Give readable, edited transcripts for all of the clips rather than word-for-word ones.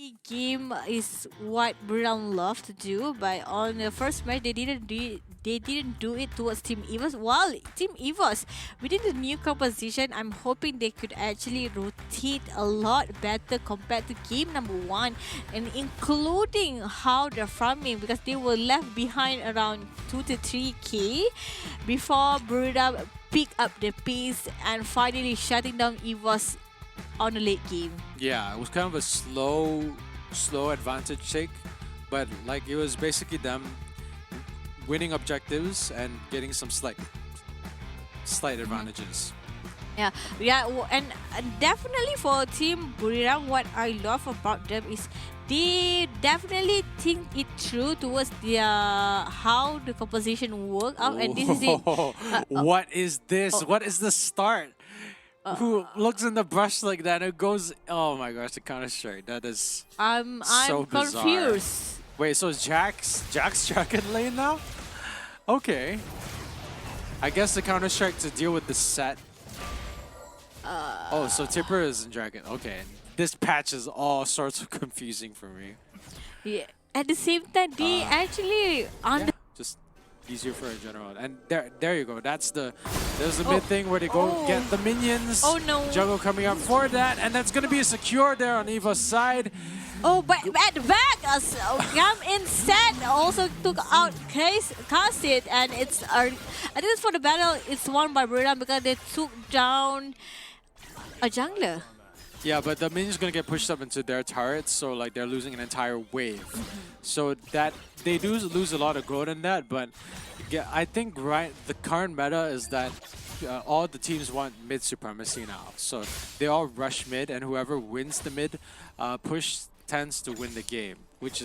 early game is what Brown love to do, but on the first match they didn't do it towards Team EVOS. While Team EVOS within the new composition, I'm hoping they could actually rotate a lot better compared to game number one, and including how they're farming, because they were left behind around 2 to 3k before Burida pick up the pace and finally shutting down EVOS on the late game. Yeah, it was kind of a slow advantage take, but like it was basically them winning objectives and getting some slight advantages. And definitely for Team Buriram, what I love about them is they definitely think it through towards their how the composition work out, and this is it. What is this? What is the start? Who looks in the brush like that? It goes. Oh my gosh, the Counter Strike. That is I'm so bizarre. confused. Wait, so is Jack's Dragon lane now? Okay. I guess the Counter Strike to deal with the set. Oh, so Tipper is in Dragon. Okay. This patch is all sorts of confusing for me. Yeah. At the same time, they actually Yeah, just easier for a general. And there you go. There's the mid thing where they go get the minions. Oh no. Juggle coming up for that, and that's gonna be a secure there on Eva's side. Oh, but at the back, Gam instead also took out Kasid, and it's I think it's for the battle. It's won by Buriram because they took down a jungler. Yeah, but the minions gonna get pushed up into their turrets, so like they're losing an entire wave. So that they do lose a lot of gold in that, but yeah, I think the current meta is that all the teams want mid supremacy now. So they all rush mid, and whoever wins the mid push tends to win the game, which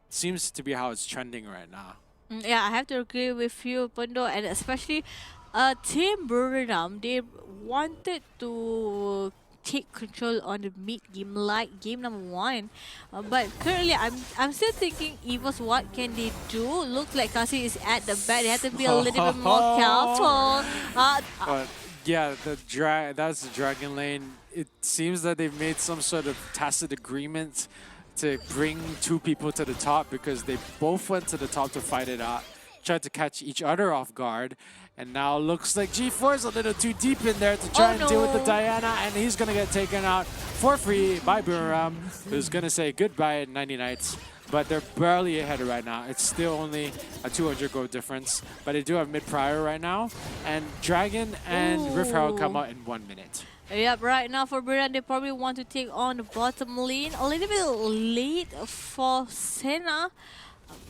seems to be how it's trending right now. Yeah, I have to agree with you, Pondo, and especially Team Buriram, they wanted to take control on the mid game like game number one, but currently I'm still thinking EVOS, what can they do? Looks like Kasi is at the back. They have to be a little bit more careful. Yeah, that's the Dragon lane. It seems that they've made some sort of tacit agreement to bring two people to the top, because they both went to the top to fight it out, tried to catch each other off guard, and now looks like G4 is a little too deep in there to try and deal with the Diana, and he's gonna get taken out for free by Buriram, who's gonna say goodbye at 90 Knights. But they're barely ahead right now. It's still only a 200 gold difference, but they do have mid prior right now, and Dragon and Rift Herald come out in 1 minute. Yep, right now for Buriram, they probably want to take on the bottom lane. A little bit late for Senna,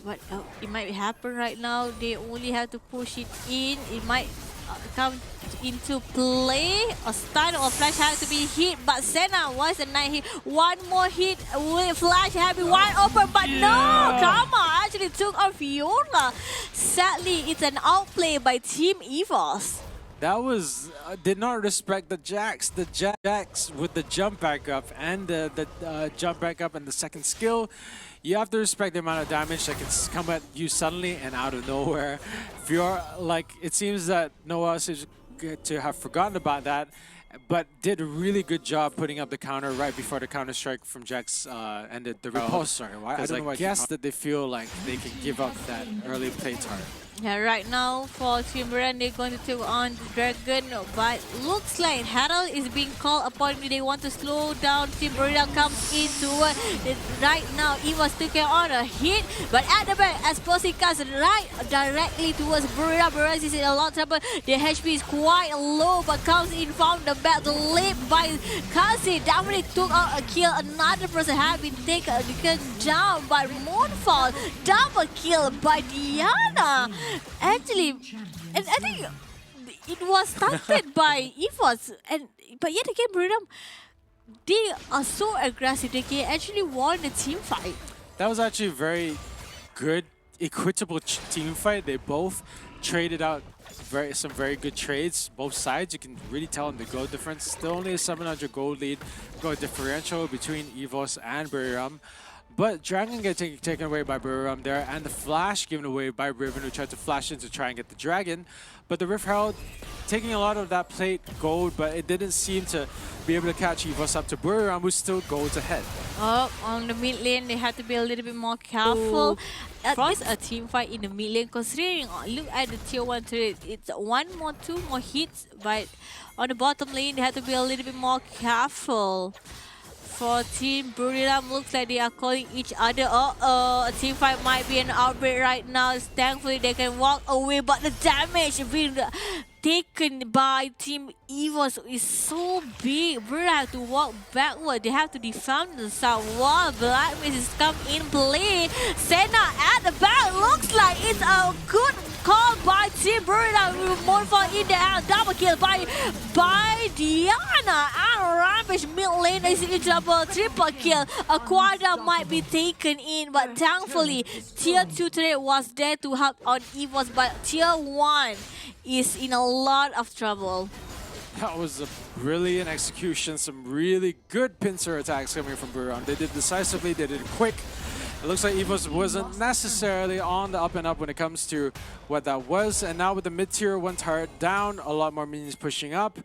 but it might happen right now. They only have to push it in. It might come into play. A stun or flash has to be hit, but Senna was a nice hit. One more hit with flash have been wide open, but no! Kama actually took on Fiona. Sadly, it's an outplay by Team EVOS. That was did not respect the Jax. The Jax with the jump back up and the jump back up and the second skill. You have to respect the amount of damage that can come at you suddenly and out of nowhere. If you're like, it seems that Noah is to have forgotten about that, but did a really good job putting up the counter right before the counter strike from Jax ended the repulse. Sorry, why? I guess that they feel like they can give up that early play target. Yeah, right now for Team Buriram, they're going to take on the Dragon, but looks like Herald is being called upon. They want to slow down. Team Buriram comes into it right now. EVOS took on a hit, but at the back, as Posey cuts right directly towards Buriram. Buriram is in a lot of trouble. The HP is quite low, but comes in from the back, led by Kasi. Dominic took out a kill. Another person has been taken down by Moonfall. Double kill by Diana. Actually, and I think it was started by EVOS, but yet again, Buriram, they are so aggressive. They can actually won the team fight. That was actually a very good, equitable team fight. They both traded out some very good trades, both sides. You can really tell in the gold difference. Still only a 700 gold lead, gold differential between EVOS and Buriram. But Dragon getting taken away by BRU there, and the flash given away by Riven, who tried to flash in to try and get the Dragon. But the Rift Herald taking a lot of that plate gold, but it didn't seem to be able to catch EVOS up to BRU, who's still golds ahead. Oh, on the mid lane, they have to be a little bit more careful. It's a team fight in the mid lane, considering, look at the tier 1 turret. It's two more hits, but on the bottom lane, they have to be a little bit more careful. For Team Buriram, looks like they are calling each other. A team fight might be an outbreak right now. Thankfully, they can walk away, but the damage being taken by Team EVOS is so big. Buriram have to walk backward. They have to defend themselves while Black Mist is come in play. Senna at the back. Looks like it's a good call by Team Buriram. Moonfall in the air. Double kill by Diana. And Rampage mid lane is in trouble. Triple kill. A Quadra might be taken in, but thankfully tier 2 turret was there to help on EVOS, but tier 1 is in a lot of trouble. That was a brilliant execution. Some really good pincer attacks coming from BRU. They did decisively, they did it quick. It looks like EVOS wasn't necessarily on the up and up when it comes to what that was. And now with the mid-tier 1 turret down, a lot more minions pushing up.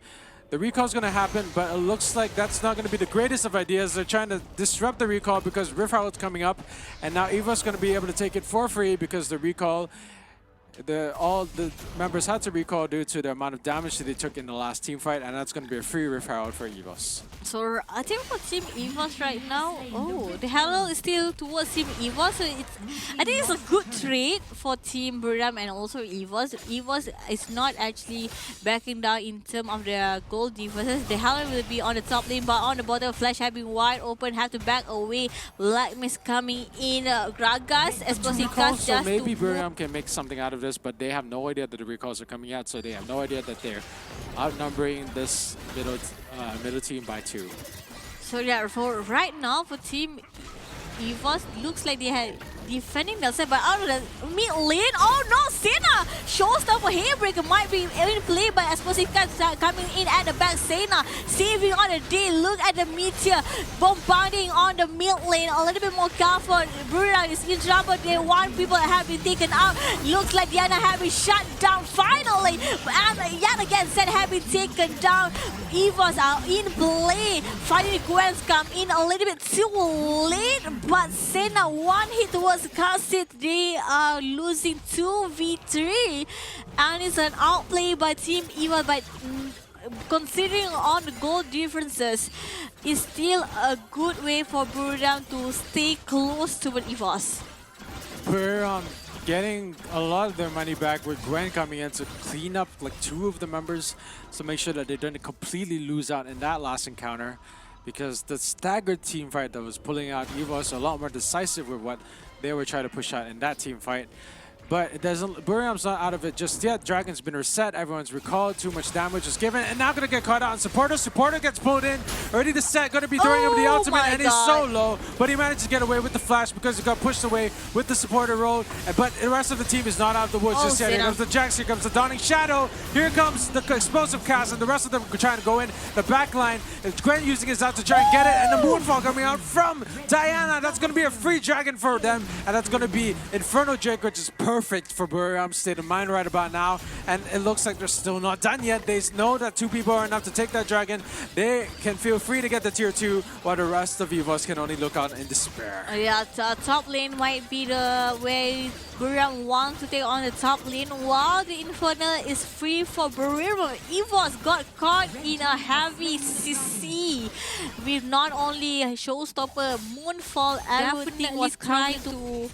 The recall is going to happen, but it looks like that's not going to be the greatest of ideas. They're trying to disrupt the recall because Rift Herald's coming up. And now EVOS is going to be able to take it for free because the recall, all the members had to recall due to the amount of damage that they took in the last team fight, and that's going to be a free Rift Herald for EVOS. So I think for Team EVOS right now, the Herald is still towards Team EVOS. So I think it's a good trade for Team Buriram and also EVOS. EVOS is not actually backing down in terms of their gold defenses. The Herald will be on the top lane, but on the bottom, Flash have been wide open, have to back away. Black Mist coming in, Gragas, Esposicas So just maybe to Buriram can make something out of this, but they have no idea that the recalls are coming out, so they have no idea that they're outnumbering this middle team by 2. So yeah, for right now for Team EVOS, looks like they had defending themselves, but out of the mid lane, oh no, Senna! Showstopper Haybreaker might be in play, but Esposika coming in at the back. Senna saving on the day. Look at the meteor bombarding on the mid lane. A little bit more careful. Buriram is in trouble. They want people that have been taken out. Looks like Diana have been shut down finally. And yet again, Senna have been taken down. EVOS are in play. Finally, Gwen's come in a little bit too late, but Senna one hit towards Kassit. They are losing 2v3, and it's an outplay by Team EVOS. But considering on the goal differences, it's still a good way for Buriram to stay close to EVOS. We're getting a lot of their money back with Gwen coming in to clean up like 2 of the members to make sure that they don't completely lose out in that last encounter, because the staggered team fight that was pulling out EVOS a lot more decisive with what they were trying to push out in that team fight. But it doesn't. Buriram's not out of it just yet. Dragon's been reset. Everyone's recalled. Too much damage is given, and now gonna get caught out on Supporter. Supporter gets pulled in. Ready to set. Gonna be throwing over the ultimate, and he's so low. But he managed to get away with the flash because he got pushed away with the Supporter roll. But the rest of the team is not out of the woods just yet. Here comes the Jax. Here comes the Dawning Shadow. Here comes the explosive cast, and the rest of them are trying to go in. The back line. Gwen using his out to try and get it, and the Moonfall coming out from Diana. That's gonna be a free Dragon for them, and that's gonna be Inferno Drake, which is perfect for Buriram's state of mind right about now. And it looks like they're still not done yet. They know that 2 people are enough to take that Dragon. They can feel free to get the tier 2, while the rest of EVOS can only look out in despair. Yeah, top lane might be the way Buriram wants to take on the top lane, while the Inferno is free for Buriram. EVOS got caught in a heavy CC with not only Showstopper, Moonfall, everything was trying to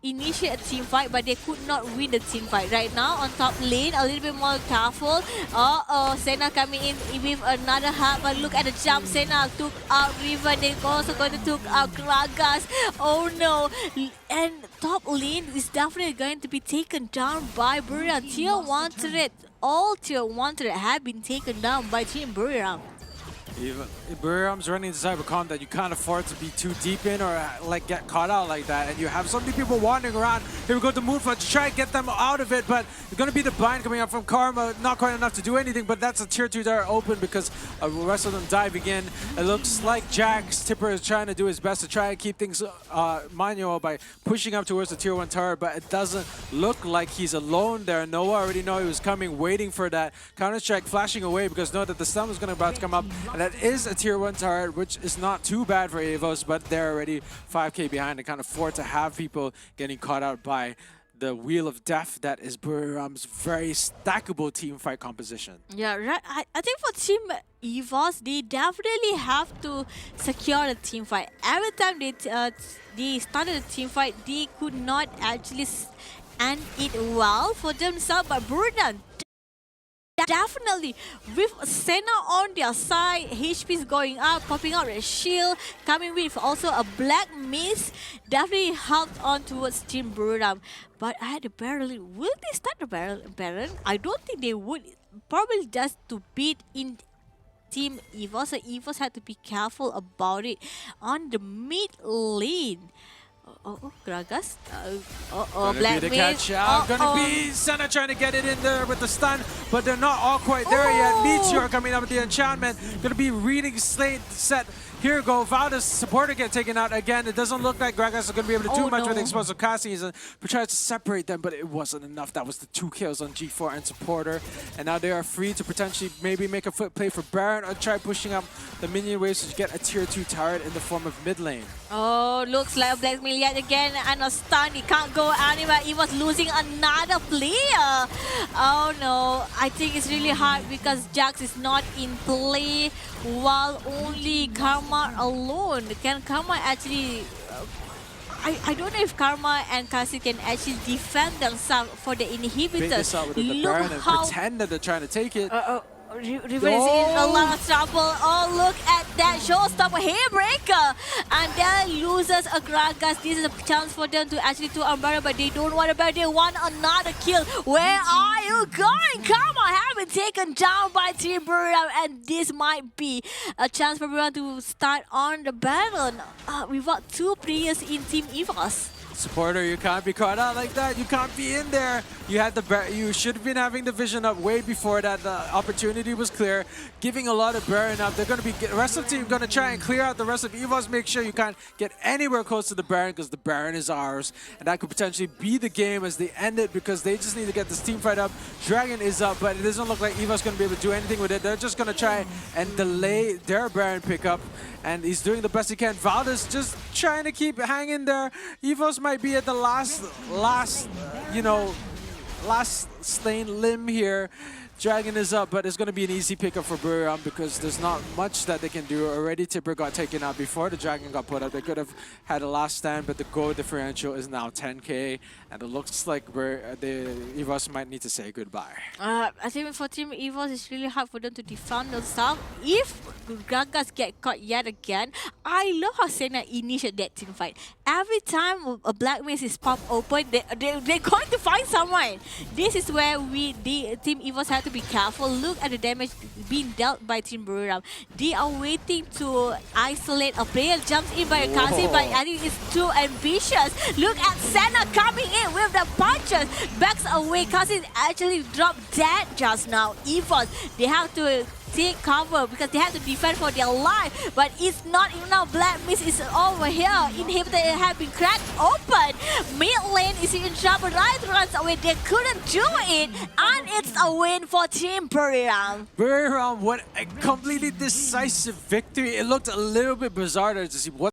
initiate a team fight, but they could not win the team fight. Right now on top lane, a little bit more careful. Senna coming in with another hub, but look at the jump. Senna took out River, they also going to took out Gragas. Oh no, and top lane is definitely going to be taken down by Buriram. Tier 1 turret, all tier 1 turret have been taken down by Team Buriram. Even Buriram's running the type of comp that you can't afford to be too deep in or like get caught out like that. And you have so many people wandering around. Here we go to Moonfall to try and get them out of it, but it's going to be the bind coming up from Karma. Not quite enough to do anything, but that's a tier 2 dart open because the rest of them diving in. It looks like Jack's Tipper is trying to do his best to try and keep things manual by pushing up towards the tier 1 turret, but it doesn't look like he's alone there. Noah already know he was coming, waiting for that counter-strike, flashing away because know that the stun was about to come up, and that is a tier 1 turret, which is not too bad for EVOS, but they're already 5k behind and can't afford to have people getting caught out by the Wheel of Death that is Buriram's very stackable team fight composition. Yeah, right. I think for Team EVOS, they definitely have to secure the team fight. Every time they started the team fight, they could not actually end it well for themselves, but Buriram definitely, with Senna on their side, HP is going up, popping out a shield, coming with also a black mist, definitely helped on towards Team Buriram. But at the Baron, will they start the Baron? I don't think they would. Probably just to beat in Team EVOS, so EVOS had to be careful about it. On the mid lane, Gragas. Black be the catch out. Gonna be Senna trying to get it in there with the stun, but they're not all quite there yet. Meteor coming up with the enchantment. Gonna be reading Slate set. Here we go. Valda's supporter get taken out again. It doesn't look like Gragas is going to be able to do much with explosive castings and tries to separate them, but it wasn't enough. That was the 2 kills on G4 and supporter. And now they are free to potentially maybe make a foot play for Baron or try pushing up the minion waves to get a tier 2 turret in the form of mid lane. Oh, looks like a blackmail yet again and a stun. He can't go anywhere. He was losing another player. Oh no, I think it's really hard because Jax is not in play while only Karma alone. Can Karma actually... I don't know if Karma and Kasi can actually defend themselves for the inhibitors. This out with the Baron and pretend that they're trying to take it. River is in a lot of trouble. Oh, look at that showstopper Haybreaker. And then loses a Gragas. This is a chance for them to actually to Baron, but they don't want a Baron. They want another kill. Where are you going? Come on, have been taken down by Team Buriram, and this might be a chance for Buriram to start on the Baron. We've got 2 players in Team EVOS. Supporter, you can't be caught out like that. You can't be in there. You should have been having the vision up way before that. The opportunity was clear. Giving a lot of Baron up. They're going to be the rest of the team going to try and clear out the rest of EVOS. Make sure you can't get anywhere close to the Baron because the Baron is ours, and that could potentially be the game as they end it because they just need to get this team fight up. Dragon is up, but it doesn't look like EVOS going to be able to do anything with it. They're just going to try and delay their Baron pickup, and he's doing the best he can. Valda's just trying to keep hanging there. EVOS might be at the last slain limb here. Dragon is up, but it's going to be an easy pickup for Buriram because there's not much that they can do. Already Tipper got taken out before the Dragon got put up. They could have had a last stand, but the goal differential is now 10k, and it looks like the EVOS might need to say goodbye. I think for Team EVOS, it's really hard for them to defend themselves. If Gragas get caught yet again, I love how Senna initiate that team fight. Every time a black maze is popped open, they're going to find someone. This is where the Team EVOS have to be careful. Look at the damage being dealt by Team Buriram. They are waiting to isolate a player. Jumps in by Kasi, but I think it's too ambitious. Look at Senna coming in with the punches. Backs away. Kasi actually dropped dead just now. EVOS, they have to take cover because they have to defend for their life, but it's not enough. Black Mist is over here. Inhibitor have been cracked open. Mid lane is in trouble. Right runs away. They couldn't do it, and it's a win for Team Buriram. Buriram, what a completely decisive victory. It looked a little bit bizarre to see what